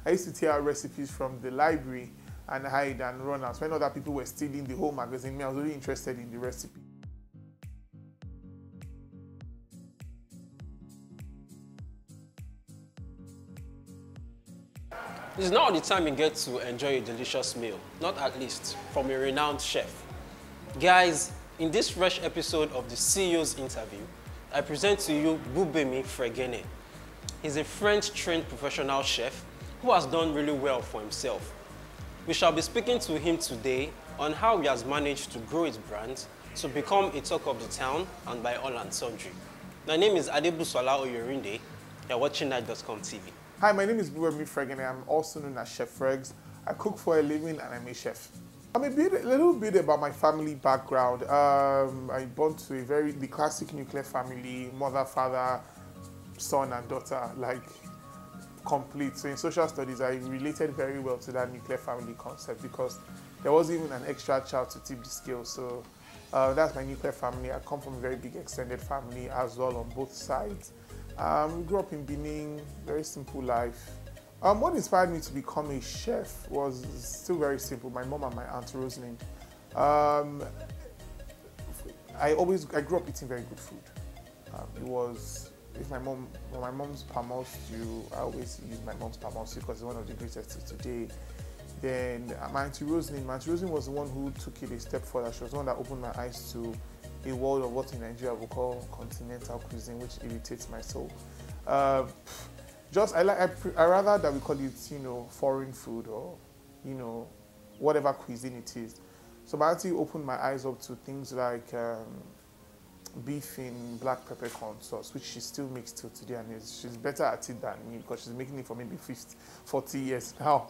I used to tear out recipes from the library and hide and run out. When other people were stealing the whole magazine, me, I was really interested in the recipe. This is not all the time you get to enjoy a delicious meal, not at least from a renowned chef. Guys, in this fresh episode of the CEOs Interview, I present to you Gbugbemi Fregene. He's a French-trained professional chef who has done really well for himself. We shall be speaking to him today on how he has managed to grow his brand to become a talk of the town and by all and sundry. My name is Adebusola Oyorinde. You're watching Night.com TV. Hi, my name is Gbugbemi Fregene. I'm also known as Chef Fregz. I cook for a living and I'm a chef. A little bit about my family background. I born to the classic nuclear family, mother, father, son and daughter, like complete. So in social studies, I related very well to that nuclear family concept because there wasn't even an extra child to tip the scale. So that's my nuclear family. I come from a very big extended family as well on both sides. We grew up in Benin, very simple life. What inspired me to become a chef was still very simple. My mom and my aunt Rosalind. I grew up eating very good food. If my mom's palm oil stew, I always use my mom's palm oil stew because it's one of the greatest today. Then my auntie Rosalind was the one who took it a step further. She was the one that opened my eyes to a world of what in Nigeria we call continental cuisine, which irritates my soul. I rather that we call it, foreign food or, whatever cuisine it is. So my auntie opened my eyes up to things like beef in black peppercorn sauce, which she still makes till today, and she's better at it than me because she's making it for maybe 40 years now.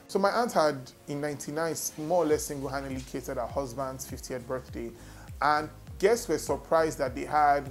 So my aunt had, in '99, more or less single-handedly catered her husband's 50th birthday, and guests were surprised that they had,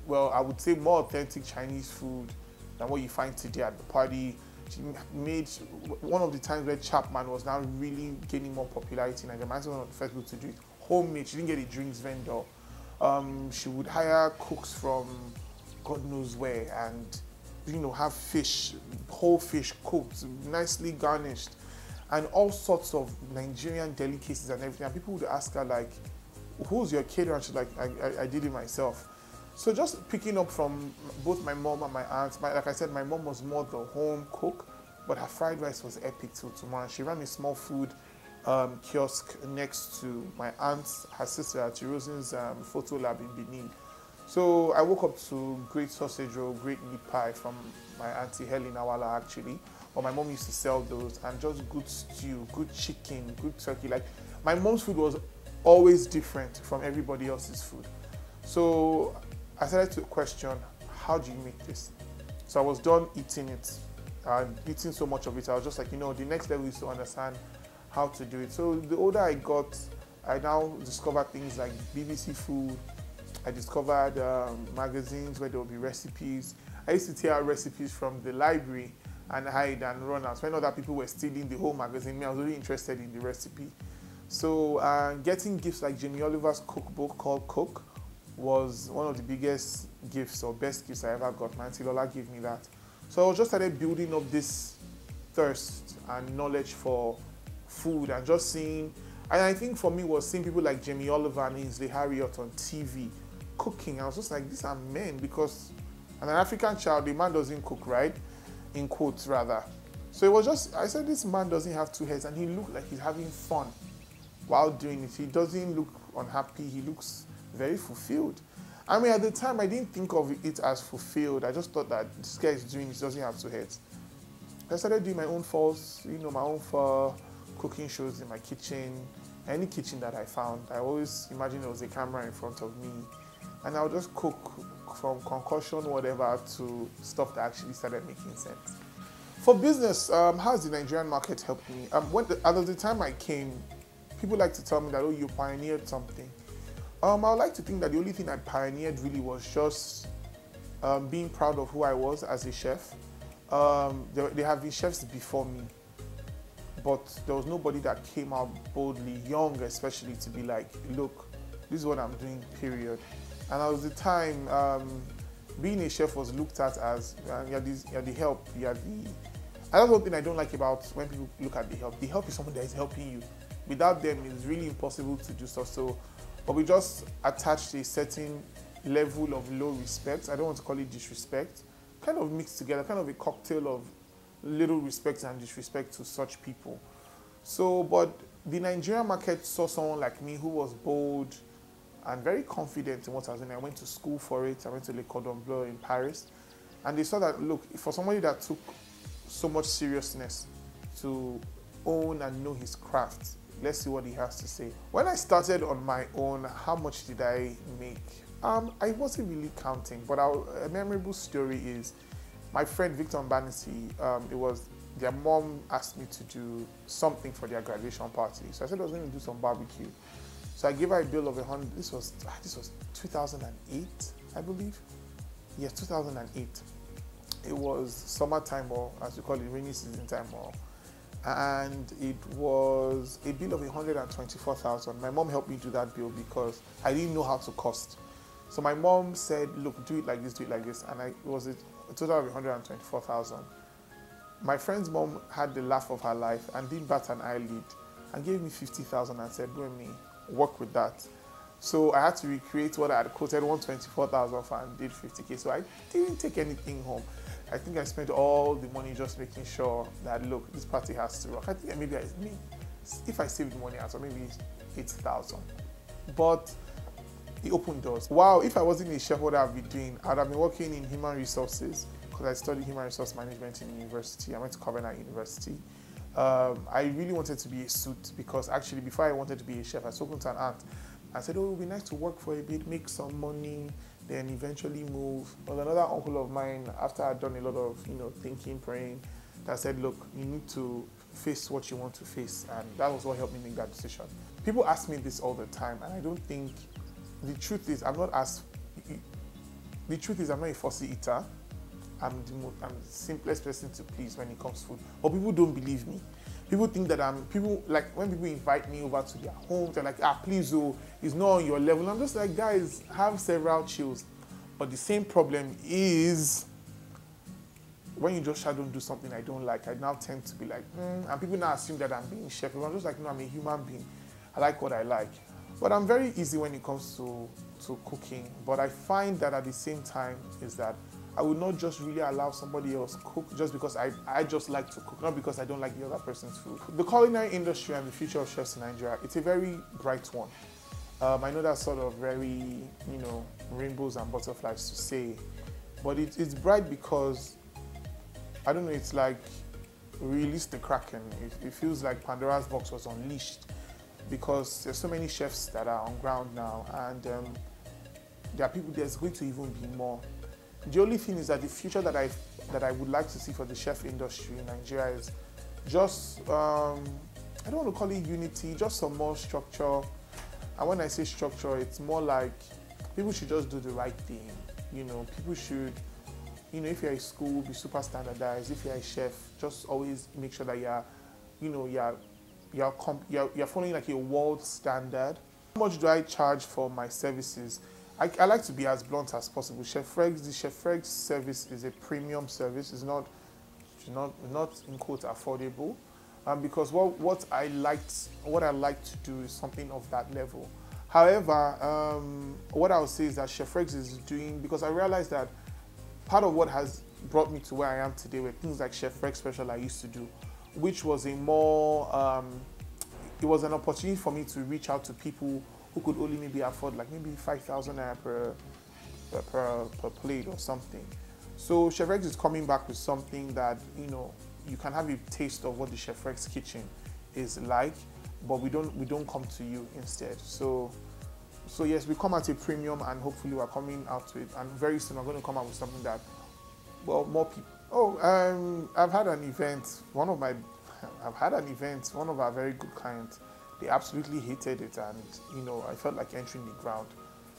well, I would say more authentic Chinese food than what you find today at the party. She made one of the times where Chapman was now really gaining more popularity, and was one of the first people to do it homemade. She didn't get a drinks vendor. She would hire cooks from God knows where and, have whole fish cooked, nicely garnished, and all sorts of Nigerian delicacies and everything. And people would ask her, like, who's your caterer? And she's like, I did it myself. So just picking up from both my mom and my aunt, like I said, my mom was more the home cook, but her fried rice was epic till tomorrow. She ran a small food kiosk next to my aunt's, her sister, Auntie Rosin's photo lab in Benin. So I woke up to great sausage roll, great meat pie from my auntie Helen Awala actually. But my mom used to sell those, and just good stew, good chicken, good turkey. Like, my mom's food was always different from everybody else's food. So I started to question, how do you make this? So I was done eating it, and eating so much of it, I was just like, the next level is to understand how to do it. So the older I got, I now discovered things like BBC Food. I discovered magazines where there would be recipes. I used to tear out recipes from the library and hide and run out. When other people were stealing the whole magazine, me, I was really interested in the recipe. So getting gifts like Jamie Oliver's cookbook called Cook was one of the biggest gifts or best gifts I ever got. My auntie Lola gave me that. So I just started building up this thirst and knowledge for food and just seeing, and I think for me was seeing people like Jamie Oliver and Ainsley Harriott on TV cooking. I was just like, these are men, because as an African child, the man doesn't cook, right? In quotes, rather. So it was just, I said, this man doesn't have two heads, and he looked like he's having fun while doing it. He doesn't look unhappy. He looks very fulfilled. I mean, at the time, I didn't think of it as fulfilled. I just thought that this guy is doing it, doesn't have two heads. I started doing my own falls, my own cooking shows in my kitchen, any kitchen that I found. I always imagined there was a camera in front of me, and I would just cook from concoction, whatever, to stuff that actually started making sense. For business, how has the Nigerian market helped me? At the time I came, people like to tell me that, oh, you pioneered something. I would like to think that the only thing I pioneered really was just being proud of who I was as a chef. There have been chefs before me, but there was nobody that came out boldly, young especially, to be like, look, this is what I'm doing, period. And at the time, being a chef was looked at as, you're the help, you're the... Another one thing I don't like about when people look at the help. The help is someone that is helping you. Without them, it's really impossible to do stuff. So, but we just attached a certain level of low respect. I don't want to call it disrespect. Kind of mixed together, kind of a cocktail of little respect and disrespect to such people. So, but the Nigerian market saw someone like me who was bold and very confident in what I was doing. I went to school for it. I went to Le Cordon Bleu in Paris. And they saw that, look, for somebody that took so much seriousness to own and know his craft, let's see what he has to say. When I started on my own, how much did I make? I wasn't really counting, but a memorable story is my friend Victor Mbanisi, it was their mom asked me to do something for their graduation party. So I said I was going to do some barbecue. So I gave her a bill of 100. This was 2008, I believe. Yes, 2008. It was summertime, or as we call it, rainy season time, and it was a bill of 124,000. My mom helped me do that bill because I didn't know how to cost. So my mom said, look, do it like this, do it like this. And it was a total of 124,000. My friend's mom had the laugh of her life and didn't bat an eyelid and gave me 50,000 and said, Gbugbemi, work with that. So I had to recreate what I had quoted 124,000 for and did 50K. So I didn't take anything home. I think I spent all the money just making sure that, look, this party has to rock. I think maybe if I saved money out, or maybe 8,000. But it opened doors. Wow, if I wasn't a chef, what I'd be doing? I'd have been working in human resources because I studied human resource management in university. I went to Covenant University. I really wanted to be a suit because actually before I wanted to be a chef, I spoke to an aunt. I said, oh, it would be nice to work for a bit, make some money, then eventually move. But another uncle of mine, after I'd done a lot of thinking, praying, that said, look, you need to face what you want to face. And that was what helped me make that decision. People ask me this all the time, and I don't think, the truth is I'm not a fussy eater. I'm the simplest person to please when it comes to food. But people don't believe me. People think that when people invite me over to their homes, they're like, please, oh, it's not on your level. I'm just like, guys, have several chills. But the same problem is when you just don't do something I don't like, I now tend to be like, and people now assume that I'm being chef. I'm just like, no, I'm a human being. I like what I like. But I'm very easy when it comes to cooking. But I find that at the same time is that I would not just really allow somebody else cook just because I just like to cook, not because I don't like the other person's food. The culinary industry and the future of chefs in Nigeria, it's a very bright one. I know that's sort of very, rainbows and butterflies to say, but it's bright because, I don't know, it's like release the Kraken. It feels like Pandora's box was unleashed because there's so many chefs that are on ground now, and there are people, there's going to even be more. The only thing is that the future that I would like to see for the chef industry in Nigeria is just, I don't want to call it unity, just some more structure. And when I say structure, it's more like people should just do the right thing. People should, if you're a school, be super standardized. If you're a chef, just always make sure that you're following like a world standard. How much do I charge for my services? I like to be as blunt as possible. Chef Fregz, the Chef Fregz service is a premium service. It's not in quote affordable, because what I like to do is something of that level. However, what I would say is that Chef Fregz is doing, because I realized that part of what has brought me to where I am today were things like Chef Fregz Special I used to do, which was it was an opportunity for me to reach out to people who could only maybe afford like maybe 5,000 naira per plate or something. So Chef Fregz is coming back with something that, you can have a taste of what the Chef Fregz kitchen is like, but we don't come to you instead. So yes, we come at a premium, and hopefully we're coming out to it, and very soon we're going to come out with something that, well, more people. I've had an event, one of our very good clients, they absolutely hated it, and I felt like entering the ground.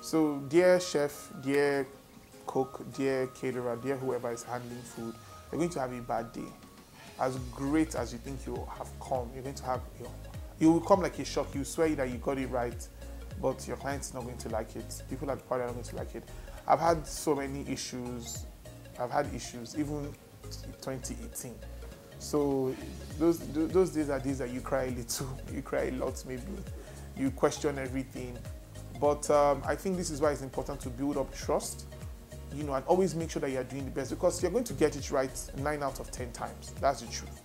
So dear chef, dear cook, dear caterer, dear whoever is handling food, you're going to have a bad day. As great as you think you have come, you're going to have, you will come like a shock. You swear that you got it right, but your client's not going to like it. People at the party are not going to like it. I've had so many issues. I've had issues, even 2018. So those days are days that you cry a little, you cry a lot maybe, you question everything. But I think this is why it's important to build up trust, and always make sure that you're doing the best, because you're going to get it right 9 out of 10 times. That's the truth.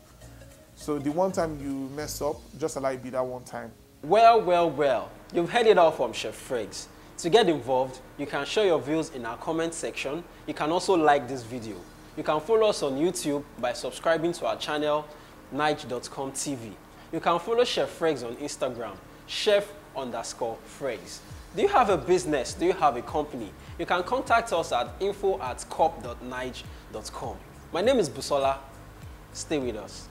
So the one time you mess up, just allow it be that one time. Well. You've heard it all from Chef Fregz. To get involved, you can share your views in our comment section. You can also like this video. You can follow us on YouTube by subscribing to our channel, nige.com TV. You can follow Chef Fregz on Instagram, chef_Fregz. Do you have a business? Do you have a company? You can contact us at info@corp.nige.com. My name is Busola. Stay with us.